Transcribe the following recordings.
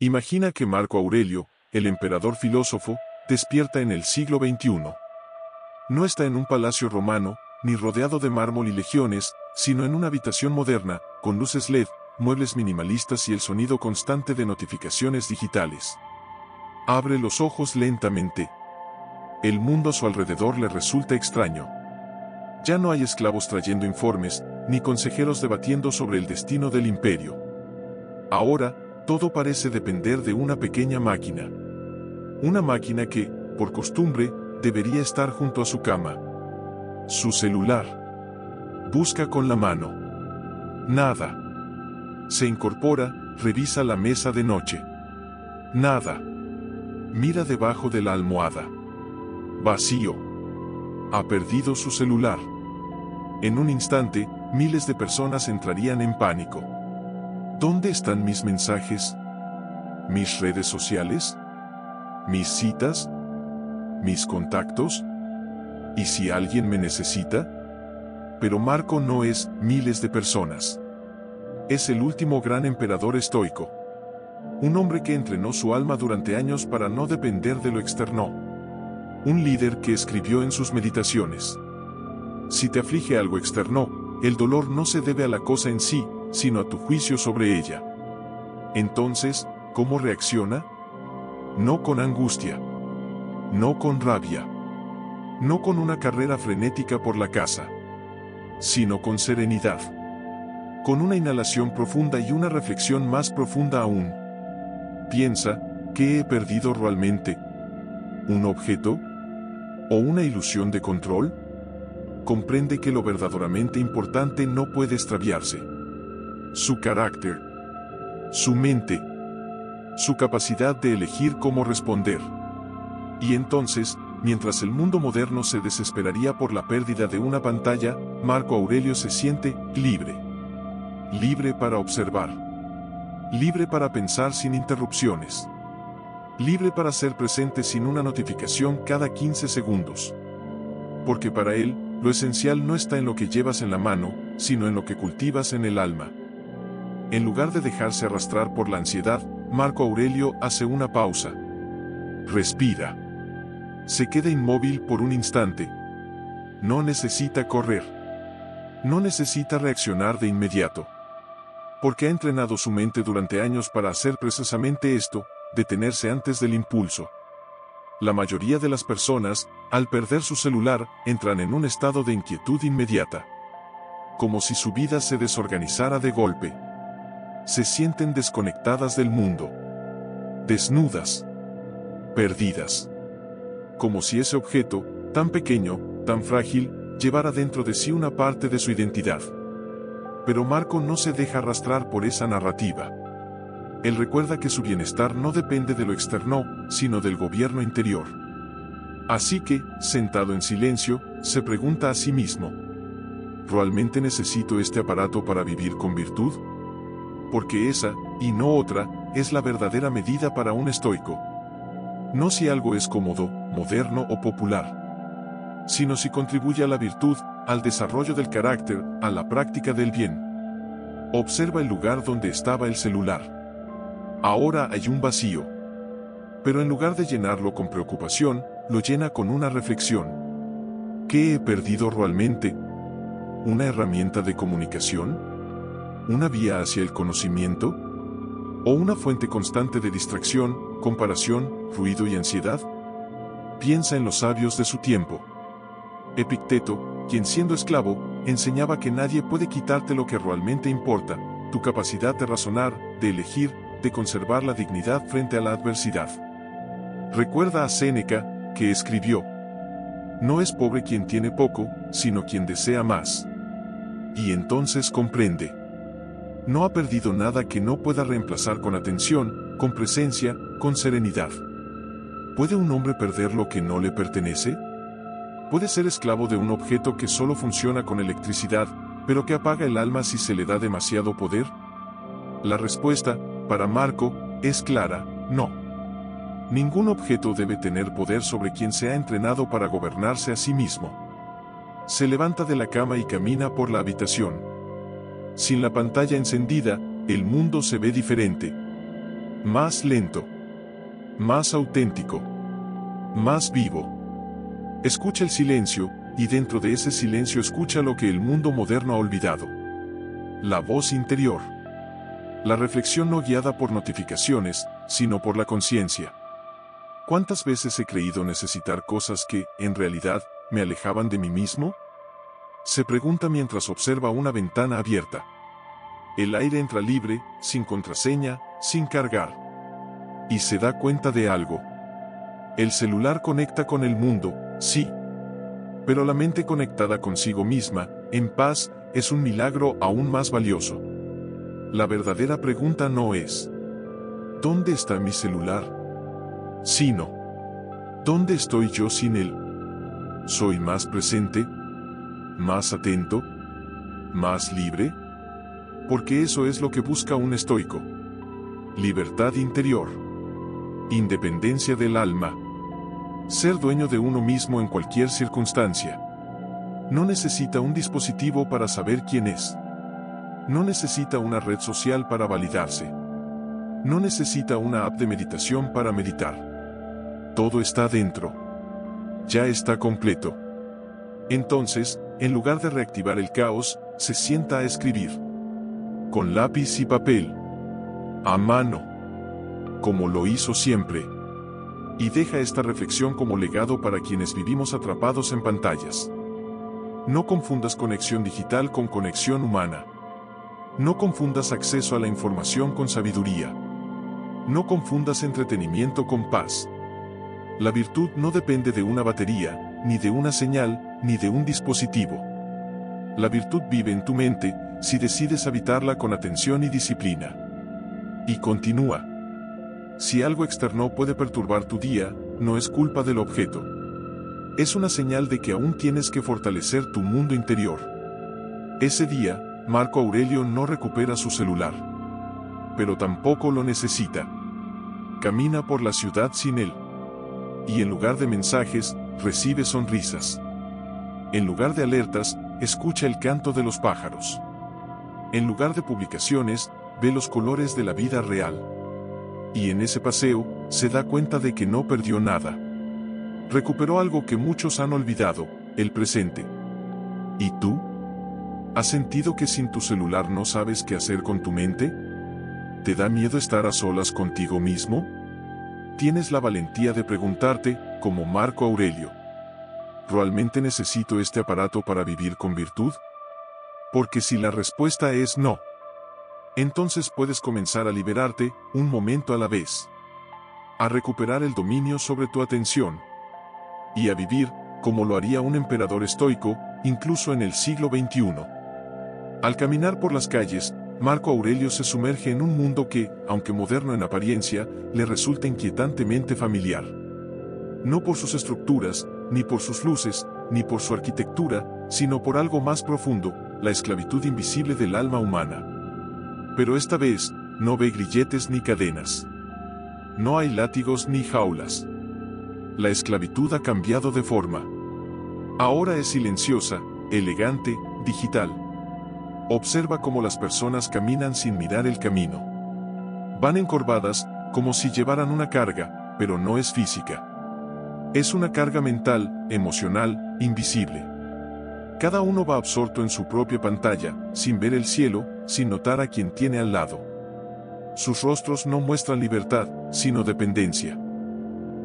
Imagina que Marco Aurelio, el emperador filósofo, despierta en el siglo XXI. No está en un palacio romano, ni rodeado de mármol y legiones, sino en una habitación moderna, con luces LED, muebles minimalistas y el sonido constante de notificaciones digitales. Abre los ojos lentamente. El mundo a su alrededor le resulta extraño. Ya no hay esclavos trayendo informes, ni consejeros debatiendo sobre el destino del imperio. Ahora, todo parece depender de una pequeña máquina. Una máquina que, por costumbre, debería estar junto a su cama. Su celular. Busca con la mano. Nada. Se incorpora, revisa la mesa de noche. Nada. Mira debajo de la almohada. Vacío. Ha perdido su celular. En un instante, miles de personas entrarían en pánico. ¿Dónde están mis mensajes? ¿Mis redes sociales? ¿Mis citas? ¿Mis contactos? ¿Y si alguien me necesita? Pero Marco no es miles de personas. Es el último gran emperador estoico. Un hombre que entrenó su alma durante años para no depender de lo externo. Un líder que escribió en sus meditaciones: si te aflige algo externo, el dolor no se debe a la cosa en sí, sino a tu juicio sobre ella. Entonces, ¿cómo reacciona? No con angustia. No con rabia. No con una carrera frenética por la casa. Sino con serenidad. Con una inhalación profunda y una reflexión más profunda aún. Piensa, ¿qué he perdido realmente? ¿Un objeto? ¿O una ilusión de control? Comprende que lo verdaderamente importante no puede extraviarse. Su carácter. Su mente. Su capacidad de elegir cómo responder. Y entonces, mientras el mundo moderno se desesperaría por la pérdida de una pantalla, Marco Aurelio se siente libre. Libre para observar. Libre para pensar sin interrupciones. Libre para ser presente sin una notificación cada 15 segundos. Porque para él, lo esencial no está en lo que llevas en la mano, sino en lo que cultivas en el alma. En lugar de dejarse arrastrar por la ansiedad, Marco Aurelio hace una pausa. Respira. Se queda inmóvil por un instante. No necesita correr. No necesita reaccionar de inmediato. Porque ha entrenado su mente durante años para hacer precisamente esto, detenerse antes del impulso. La mayoría de las personas, al perder su celular, entran en un estado de inquietud inmediata. Como si su vida se desorganizara de golpe. Se sienten desconectadas del mundo. Desnudas. Perdidas. Como si ese objeto, tan pequeño, tan frágil, llevara dentro de sí una parte de su identidad. Pero Marco no se deja arrastrar por esa narrativa. Él recuerda que su bienestar no depende de lo externo, sino del gobierno interior. Así que, sentado en silencio, se pregunta a sí mismo: ¿realmente necesito este aparato para vivir con virtud? Porque esa, y no otra, es la verdadera medida para un estoico. No si algo es cómodo, moderno o popular, sino si contribuye a la virtud, al desarrollo del carácter, a la práctica del bien. Observa el lugar donde estaba el celular. Ahora hay un vacío. Pero en lugar de llenarlo con preocupación, lo llena con una reflexión. ¿Qué he perdido realmente? ¿Una herramienta de comunicación? ¿Una vía hacia el conocimiento? ¿O una fuente constante de distracción, comparación, ruido y ansiedad? Piensa en los sabios de su tiempo. Epicteto, quien siendo esclavo, enseñaba que nadie puede quitarte lo que realmente importa, tu capacidad de razonar, de elegir, de conservar la dignidad frente a la adversidad. Recuerda a Séneca, que escribió: no es pobre quien tiene poco, sino quien desea más. Y entonces comprende. No ha perdido nada que no pueda reemplazar con atención, con presencia, con serenidad. ¿Puede un hombre perder lo que no le pertenece? ¿Puede ser esclavo de un objeto que solo funciona con electricidad, pero que apaga el alma si se le da demasiado poder? La respuesta, para Marco, es clara: no. Ningún objeto debe tener poder sobre quien se ha entrenado para gobernarse a sí mismo. Se levanta de la cama y camina por la habitación. Sin la pantalla encendida, el mundo se ve diferente. Más lento. Más auténtico. Más vivo. Escucha el silencio, y dentro de ese silencio escucha lo que el mundo moderno ha olvidado. La voz interior. La reflexión no guiada por notificaciones, sino por la conciencia. ¿Cuántas veces he creído necesitar cosas que, en realidad, me alejaban de mí mismo? Se pregunta mientras observa una ventana abierta. El aire entra libre, sin contraseña, sin cargar. Y se da cuenta de algo. El celular conecta con el mundo, sí. Pero la mente conectada consigo misma, en paz, es un milagro aún más valioso. La verdadera pregunta no es ¿dónde está mi celular? Sino ¿dónde estoy yo sin él? ¿Soy más presente? ¿Más atento? ¿Más libre? Porque eso es lo que busca un estoico. Libertad interior. Independencia del alma. Ser dueño de uno mismo en cualquier circunstancia. No necesita un dispositivo para saber quién es. No necesita una red social para validarse. No necesita una app de meditación para meditar. Todo está dentro. Ya está completo. Entonces, en lugar de reactivar el caos, se sienta a escribir. Con lápiz y papel. A mano. Como lo hizo siempre. Y deja esta reflexión como legado para quienes vivimos atrapados en pantallas. No confundas conexión digital con conexión humana. No confundas acceso a la información con sabiduría. No confundas entretenimiento con paz. La virtud no depende de una batería, ni de una señal, ni de un dispositivo. La virtud vive en tu mente, si decides habitarla con atención y disciplina. Y continúa. Si algo externo puede perturbar tu día, no es culpa del objeto. Es una señal de que aún tienes que fortalecer tu mundo interior. Ese día, Marco Aurelio no recupera su celular. Pero tampoco lo necesita. Camina por la ciudad sin él. Y en lugar de mensajes, recibe sonrisas. En lugar de alertas, escucha el canto de los pájaros. En lugar de publicaciones, ve los colores de la vida real. Y en ese paseo, se da cuenta de que no perdió nada. Recuperó algo que muchos han olvidado, el presente. ¿Y tú? ¿Has sentido que sin tu celular no sabes qué hacer con tu mente? ¿Te da miedo estar a solas contigo mismo? ¿Tienes la valentía de preguntarte, como Marco Aurelio, ¿realmente necesito este aparato para vivir con virtud? Porque si la respuesta es no, entonces puedes comenzar a liberarte, un momento a la vez. A recuperar el dominio sobre tu atención. Y a vivir, como lo haría un emperador estoico, incluso en el siglo XXI. Al caminar por las calles, Marco Aurelio se sumerge en un mundo que, aunque moderno en apariencia, le resulta inquietantemente familiar. No por sus estructuras, ni por sus luces, ni por su arquitectura, sino por algo más profundo, la esclavitud invisible del alma humana. Pero esta vez, no ve grilletes ni cadenas. No hay látigos ni jaulas. La esclavitud ha cambiado de forma. Ahora es silenciosa, elegante, digital. Observa cómo las personas caminan sin mirar el camino. Van encorvadas, como si llevaran una carga, pero no es física. Es una carga mental, emocional, invisible. Cada uno va absorto en su propia pantalla, sin ver el cielo, sin notar a quien tiene al lado. Sus rostros no muestran libertad, sino dependencia.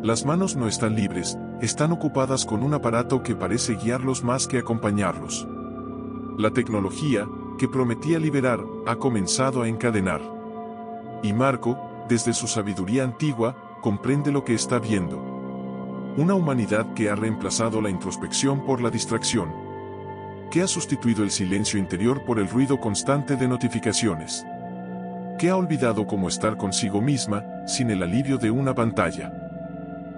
Las manos no están libres, están ocupadas con un aparato que parece guiarlos más que acompañarlos. La tecnología, que prometía liberar, ha comenzado a encadenar. Y Marco, desde su sabiduría antigua, comprende lo que está viendo. Una humanidad que ha reemplazado la introspección por la distracción. Que ha sustituido el silencio interior por el ruido constante de notificaciones. Que ha olvidado cómo estar consigo misma, sin el alivio de una pantalla.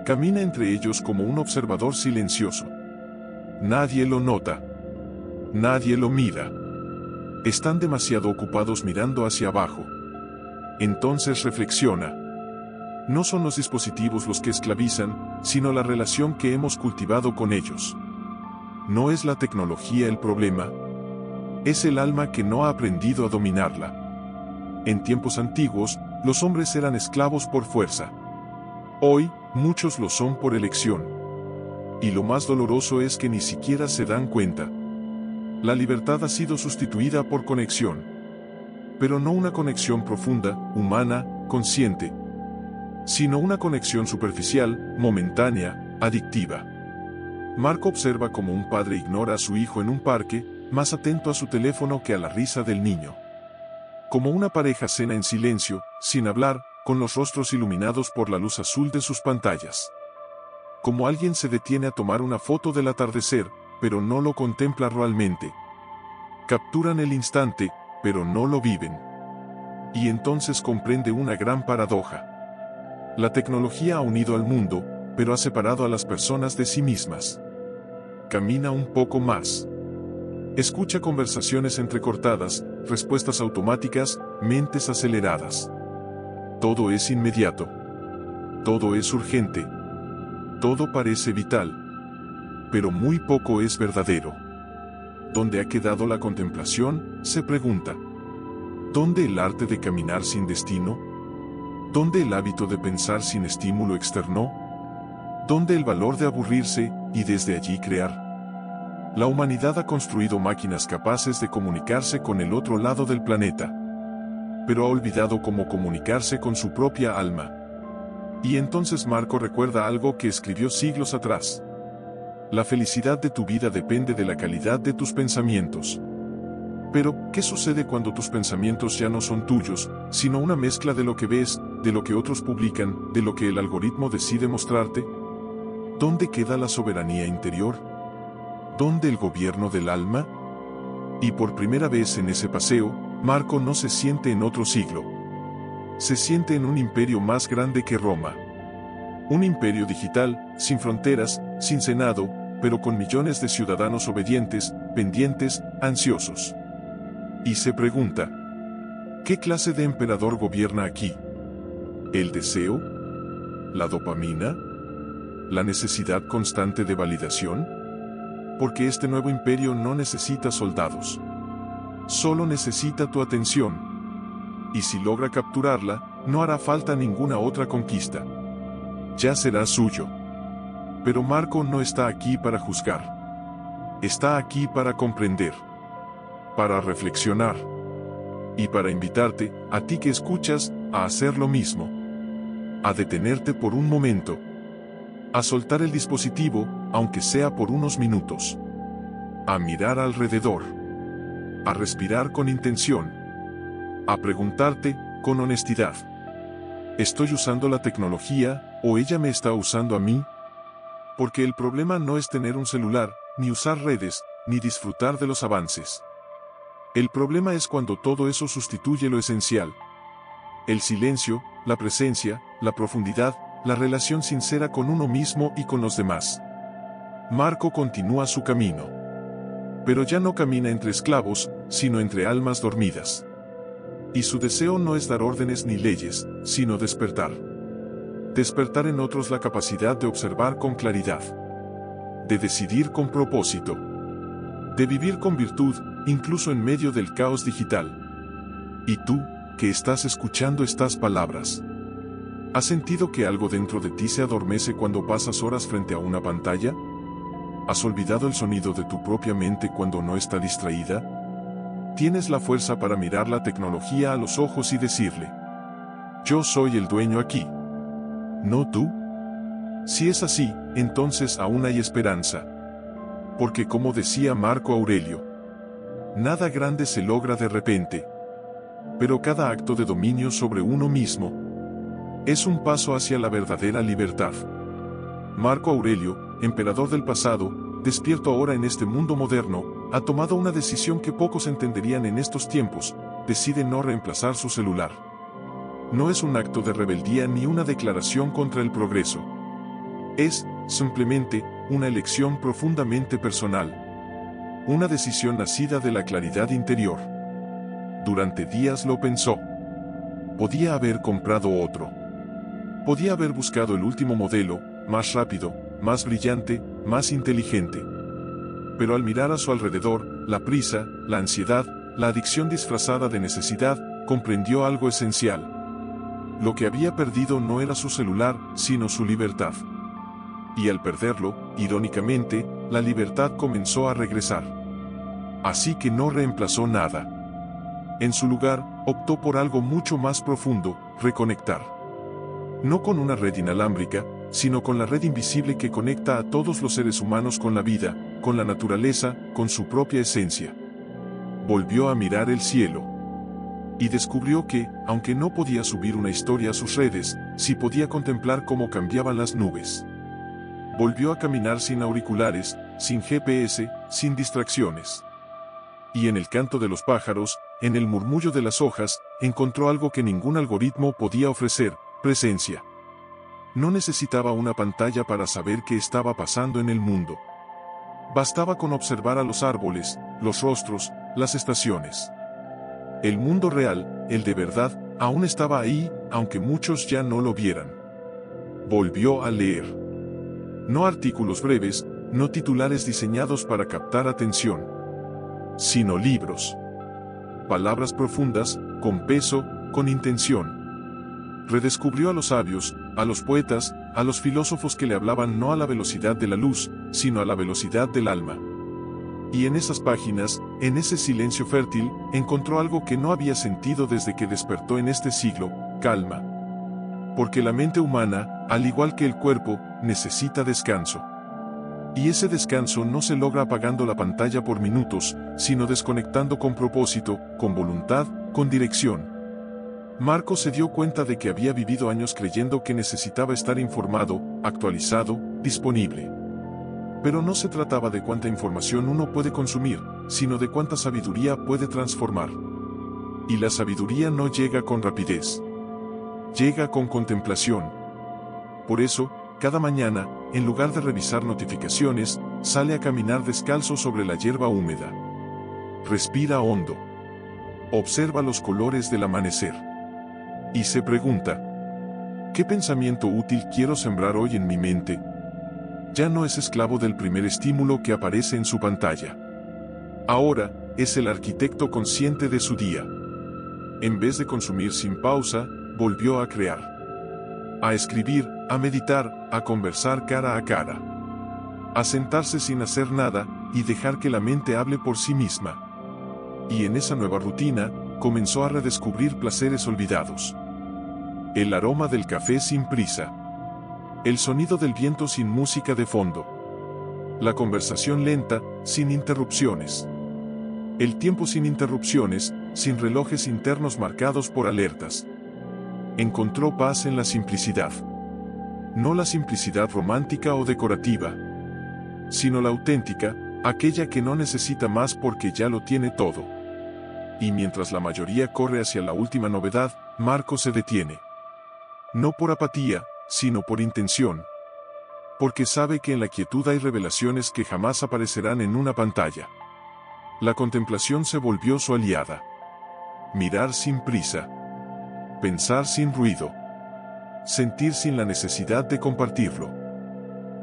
Camina entre ellos como un observador silencioso. Nadie lo nota. Nadie lo mira. Están demasiado ocupados mirando hacia abajo. Entonces reflexiona. No son los dispositivos los que esclavizan, sino la relación que hemos cultivado con ellos. No es la tecnología el problema. Es el alma que no ha aprendido a dominarla. En tiempos antiguos, los hombres eran esclavos por fuerza. Hoy, muchos lo son por elección. Y lo más doloroso es que ni siquiera se dan cuenta. La libertad ha sido sustituida por conexión. Pero no una conexión profunda, humana, consciente, sino una conexión superficial, momentánea, adictiva. Marco observa cómo un padre ignora a su hijo en un parque, más atento a su teléfono que a la risa del niño. Como una pareja cena en silencio, sin hablar, con los rostros iluminados por la luz azul de sus pantallas. Como alguien se detiene a tomar una foto del atardecer, pero no lo contempla realmente. Capturan el instante, pero no lo viven. Y entonces comprende una gran paradoja. La tecnología ha unido al mundo, pero ha separado a las personas de sí mismas. Camina un poco más. Escucha conversaciones entrecortadas, respuestas automáticas, mentes aceleradas. Todo es inmediato. Todo es urgente. Todo parece vital. Pero muy poco es verdadero. ¿Dónde ha quedado la contemplación?, se pregunta. ¿Dónde el arte de caminar sin destino? ¿Dónde el hábito de pensar sin estímulo externo? ¿Dónde el valor de aburrirse y desde allí crear? La humanidad ha construido máquinas capaces de comunicarse con el otro lado del planeta, pero ha olvidado cómo comunicarse con su propia alma. Y entonces Marco recuerda algo que escribió siglos atrás. La felicidad de tu vida depende de la calidad de tus pensamientos. Pero, ¿qué sucede cuando tus pensamientos ya no son tuyos, sino una mezcla de lo que ves, de lo que otros publican, de lo que el algoritmo decide mostrarte? ¿Dónde queda la soberanía interior? ¿Dónde el gobierno del alma? Y por primera vez en ese paseo, Marco no se siente en otro siglo. Se siente en un imperio más grande que Roma. Un imperio digital, sin fronteras, sin senado, pero con millones de ciudadanos obedientes, pendientes, ansiosos. Y se pregunta, ¿qué clase de emperador gobierna aquí? ¿El deseo? ¿La dopamina? ¿La necesidad constante de validación? Porque este nuevo imperio no necesita soldados. Solo necesita tu atención. Y si logra capturarla, no hará falta ninguna otra conquista. Ya será suyo. Pero Marco no está aquí para juzgar. Está aquí para comprender. Para reflexionar. Y para invitarte, a ti que escuchas, a hacer lo mismo. A detenerte por un momento. A soltar el dispositivo, aunque sea por unos minutos. A mirar alrededor. A respirar con intención. A preguntarte, con honestidad. ¿Estoy usando la tecnología, o ella me está usando a mí? Porque el problema no es tener un celular, ni usar redes, ni disfrutar de los avances. El problema es cuando todo eso sustituye lo esencial. El silencio, la presencia, la profundidad, la relación sincera con uno mismo y con los demás. Marco continúa su camino. Pero ya no camina entre esclavos, sino entre almas dormidas. Y su deseo no es dar órdenes ni leyes, sino despertar. Despertar en otros la capacidad de observar con claridad. De decidir con propósito. De vivir con virtud, incluso en medio del caos digital. Y tú, que estás escuchando estas palabras, ¿has sentido que algo dentro de ti se adormece cuando pasas horas frente a una pantalla? ¿Has olvidado el sonido de tu propia mente cuando no está distraída? Tienes la fuerza para mirar la tecnología a los ojos y decirle: yo soy el dueño aquí. ¿No tú? Si es así, entonces aún hay esperanza. Porque como decía Marco Aurelio, nada grande se logra de repente. Pero cada acto de dominio sobre uno mismo es un paso hacia la verdadera libertad. Marco Aurelio, emperador del pasado, despierto ahora en este mundo moderno, ha tomado una decisión que pocos entenderían en estos tiempos: decide no reemplazar su celular. No es un acto de rebeldía ni una declaración contra el progreso. Es, simplemente, una elección profundamente personal. Una decisión nacida de la claridad interior. Durante días lo pensó. Podía haber comprado otro. Podía haber buscado el último modelo, más rápido, más brillante, más inteligente. Pero al mirar a su alrededor, la prisa, la ansiedad, la adicción disfrazada de necesidad, comprendió algo esencial. lo que había perdido no era su celular, sino su libertad. Y al perderlo, irónicamente, la libertad comenzó a regresar. Así que no reemplazó nada. En su lugar, optó por algo mucho más profundo: reconectar. No con una red inalámbrica, sino con la red invisible que conecta a todos los seres humanos con la vida, con la naturaleza, con su propia esencia. Volvió a mirar el cielo. Y descubrió que, aunque no podía subir una historia a sus redes, sí podía contemplar cómo cambiaban las nubes. Volvió a caminar sin auriculares, sin GPS, sin distracciones. Y en el canto de los pájaros, en el murmullo de las hojas, encontró algo que ningún algoritmo podía ofrecer: presencia. No necesitaba una pantalla para saber qué estaba pasando en el mundo. Bastaba con observar a los árboles, los rostros, las estaciones. El mundo real, el de verdad, aún estaba ahí, aunque muchos ya no lo vieran. Volvió a leer. No artículos breves, no titulares diseñados para captar atención, sino libros. Palabras profundas, con peso, con intención. Redescubrió a los sabios, a los poetas, a los filósofos que le hablaban no a la velocidad de la luz, sino a la velocidad del alma. Y en esas páginas, en ese silencio fértil, encontró algo que no había sentido desde que despertó en este siglo: calma. Porque la mente humana, al igual que el cuerpo, necesita descanso. Y ese descanso no se logra apagando la pantalla por minutos, sino desconectando con propósito, con voluntad, con dirección. Marco se dio cuenta de que había vivido años creyendo que necesitaba estar informado, actualizado, disponible. Pero no se trataba de cuánta información uno puede consumir, sino de cuánta sabiduría puede transformar. Y la sabiduría no llega con rapidez. Llega con contemplación. Por eso, cada mañana, en lugar de revisar notificaciones, sale a caminar descalzo sobre la hierba húmeda. Respira hondo. Observa los colores del amanecer. Y se pregunta: ¿qué pensamiento útil quiero sembrar hoy en mi mente? Ya no es esclavo del primer estímulo que aparece en su pantalla. Ahora, es el arquitecto consciente de su día. En vez de consumir sin pausa, volvió a crear. A escribir, a meditar, a conversar cara a cara. A sentarse sin hacer nada, y dejar que la mente hable por sí misma. Y en esa nueva rutina, comenzó a redescubrir placeres olvidados. El aroma del café sin prisa. El sonido del viento sin música de fondo. La conversación lenta, sin interrupciones. El tiempo sin interrupciones, sin relojes internos marcados por alertas. Encontró paz en la simplicidad. No la simplicidad romántica o decorativa, sino la auténtica, aquella que no necesita más porque ya lo tiene todo. Y mientras la mayoría corre hacia la última novedad, Marco se detiene. No por apatía, sino por intención. Porque sabe que en la quietud hay revelaciones que jamás aparecerán en una pantalla. La contemplación se volvió su aliada. Mirar sin prisa. Pensar sin ruido. Sentir sin la necesidad de compartirlo.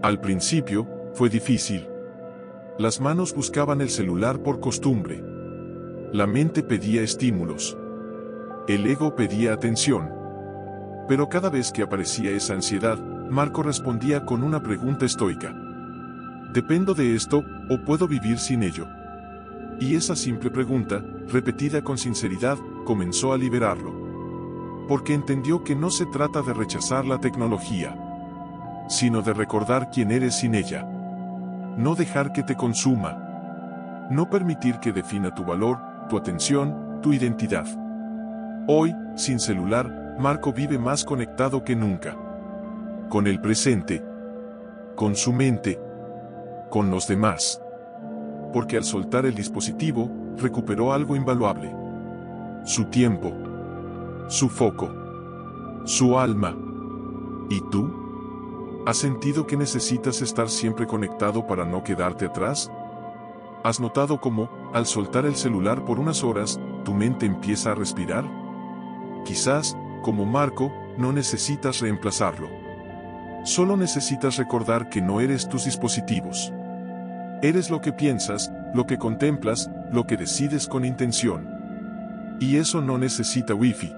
Al principio, fue difícil. Las manos buscaban el celular por costumbre. La mente pedía estímulos. El ego pedía atención. Pero cada vez que aparecía esa ansiedad, Marco respondía con una pregunta estoica: ¿dependo de esto, o puedo vivir sin ello? Y esa simple pregunta, repetida con sinceridad, comenzó a liberarlo. Porque entendió que no se trata de rechazar la tecnología, sino de recordar quién eres sin ella. No dejar que te consuma. No permitir que defina tu valor, tu atención, tu identidad. Hoy, sin celular, Marco vive más conectado que nunca. Con el presente. Con su mente. Con los demás. Porque al soltar el dispositivo, recuperó algo invaluable. Su tiempo. Su foco. Su alma. ¿Y tú? ¿Has sentido que necesitas estar siempre conectado para no quedarte atrás? ¿Has notado cómo, al soltar el celular por unas horas, tu mente empieza a respirar? Quizás, como Marco, no necesitas reemplazarlo. Solo necesitas recordar que no eres tus dispositivos. Eres lo que piensas, lo que contemplas, lo que decides con intención. Y eso no necesita wifi.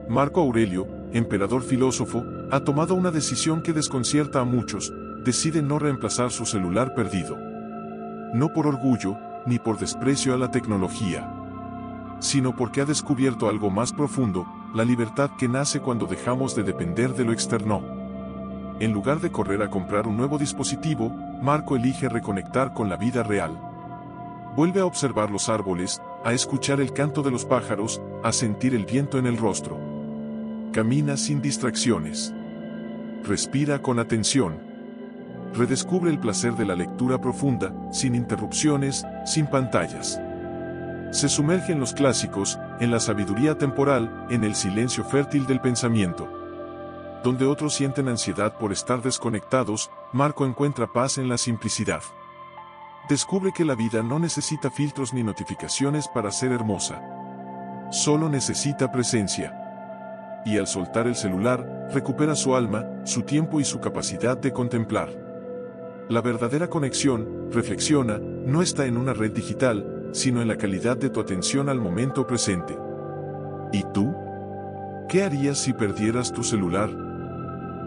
Marco Aurelio, emperador filósofo, ha tomado una decisión que desconcierta a muchos, decide no reemplazar su celular perdido. No por orgullo, ni por desprecio a la tecnología, sino porque ha descubierto algo más profundo, la libertad que nace cuando dejamos de depender de lo externo. En lugar de correr a comprar un nuevo dispositivo, Marco elige reconectar con la vida real. Vuelve a observar los árboles, a escuchar el canto de los pájaros, a sentir el viento en el rostro. Camina sin distracciones. Respira con atención. Redescubre el placer de la lectura profunda, sin interrupciones, sin pantallas. Se sumerge en los clásicos, en la sabiduría temporal, en el silencio fértil del pensamiento. Donde otros sienten ansiedad por estar desconectados, Marco encuentra paz en la simplicidad. Descubre que la vida no necesita filtros ni notificaciones para ser hermosa. Solo necesita presencia. Y al soltar el celular, recupera su alma, su tiempo y su capacidad de contemplar. La verdadera conexión, reflexiona, no está en una red digital, sino en la calidad de tu atención al momento presente. ¿Y tú? ¿Qué harías si perdieras tu celular?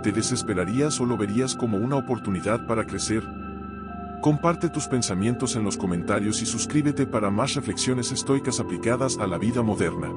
¿Te desesperarías o lo verías como una oportunidad para crecer? Comparte tus pensamientos en los comentarios y suscríbete para más reflexiones estoicas aplicadas a la vida moderna.